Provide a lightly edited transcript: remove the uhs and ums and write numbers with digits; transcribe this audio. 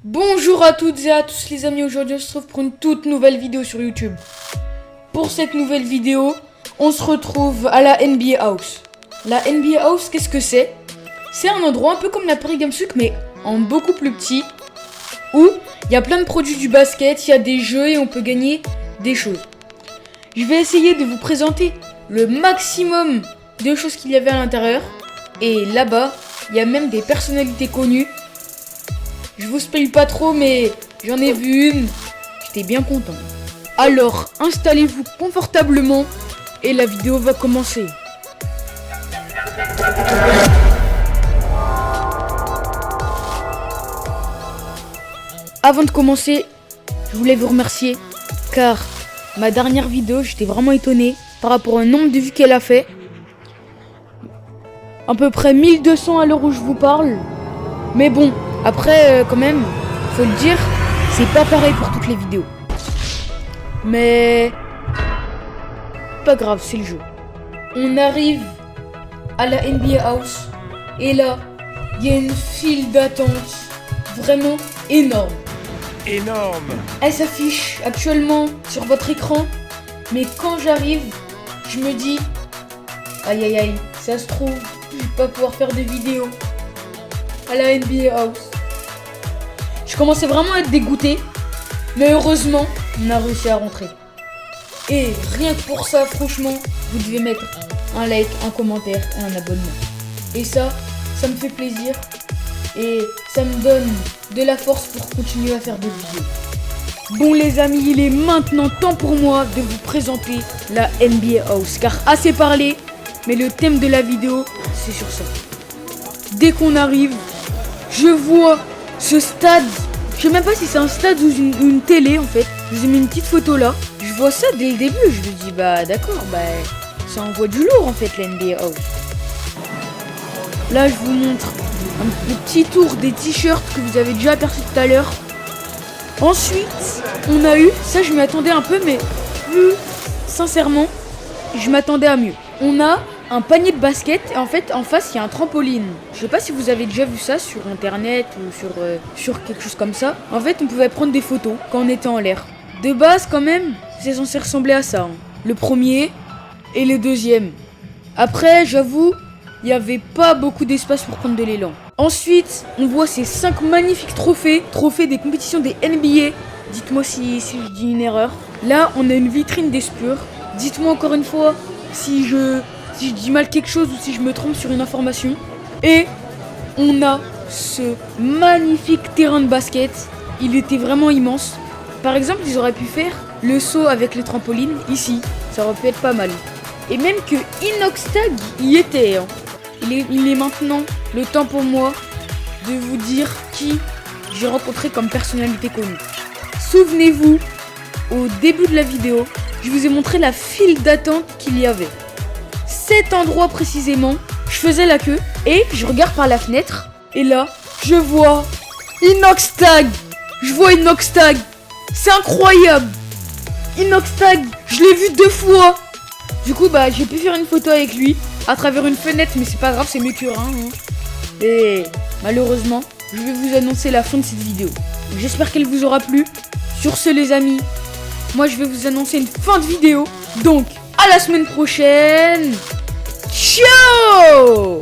Bonjour à toutes et à tous les amis, aujourd'hui on se retrouve pour une toute nouvelle vidéo sur YouTube. Pour cette nouvelle vidéo, on se retrouve à la NBA House. La NBA House, qu'est-ce que c'est? C'est un endroit un peu comme la Paris Games Week mais en beaucoup plus petit, où il y a plein de produits du basket, il y a des jeux et on peut gagner des choses. Je vais essayer de vous présenter le maximum de choses qu'il y avait à l'intérieur. Et là-bas, il y a même des personnalités connues. Je vous spoil pas trop, mais j'en ai vu une. J'étais bien content. Alors, installez-vous confortablement et la vidéo va commencer. Avant de commencer, je voulais vous remercier car ma dernière vidéo, j'étais vraiment étonné par rapport au nombre de vues qu'elle a fait. À peu près 1200 à l'heure où je vous parle. Mais bon, après, quand même, faut le dire, c'est pas pareil pour toutes les vidéos. Mais pas grave, c'est le jeu. On arrive à la NBA House et là, il y a une file d'attente vraiment énorme. Elle s'affiche actuellement sur votre écran, mais quand j'arrive, je me dis aïe aïe aïe, ça se trouve, je vais pas pouvoir faire de vidéos à la NBA House. Je commençais vraiment à être dégoûté, mais heureusement, on a réussi à rentrer. Et rien que pour ça, franchement, vous devez mettre un like, un commentaire et un abonnement. Et ça me fait plaisir et ça me donne de la force pour continuer à faire des vidéos. Bon les amis, il est maintenant temps pour moi de vous présenter la NBA House, car assez parlé, mais le thème de la vidéo, c'est sur ça. Dès qu'on arrive, je vois ce stade. Je sais même pas si c'est un stade ou une télé en fait. Je vous ai mis une petite photo là. Je vois ça dès le début. Je me dis bah d'accord, ça envoie du lourd en fait la NBA House. Là je vous montre le petit tour des t-shirts que vous avez déjà aperçu tout à l'heure. Ensuite, on a eu, ça je m'y attendais un peu, mais sincèrement, je m'attendais à mieux. On a un panier de basket et en fait en face il y a un trampoline. Je sais pas si vous avez déjà vu ça sur internet ou sur quelque chose comme ça. En fait on pouvait prendre des photos quand on était en l'air. De base quand même c'est censé ressembler à ça. Le premier et le deuxième. Après j'avoue il n'y avait pas beaucoup d'espace pour prendre de l'élan. Ensuite on voit ces 5 magnifiques trophées des compétitions des NBA. Dites-moi si je dis une erreur. Là on a une vitrine des Spurs. Dites-moi encore une fois si je dis mal quelque chose ou si je me trompe sur une information. Et on a ce magnifique terrain de basket. Il était vraiment immense. Par exemple, ils auraient pu faire le saut avec les trampolines ici. Ça aurait pu être pas mal. Et même que Inoxtag y était. Il est maintenant le temps pour moi de vous dire qui j'ai rencontré comme personnalité connue. Souvenez-vous, au début de la vidéo, je vous ai montré la file d'attente qu'il y avait. Cet endroit précisément, je faisais la queue et je regarde par la fenêtre et là, je vois Inoxtag. C'est incroyable. Inoxtag, je l'ai vu 2 fois. Du coup, j'ai pu faire une photo avec lui à travers une fenêtre, mais c'est pas grave, c'est mieux que rien. Et malheureusement, je vais vous annoncer la fin de cette vidéo. J'espère qu'elle vous aura plu. Sur ce les amis, moi je vais vous annoncer une fin de vidéo. Donc, à la semaine prochaine. Ciao!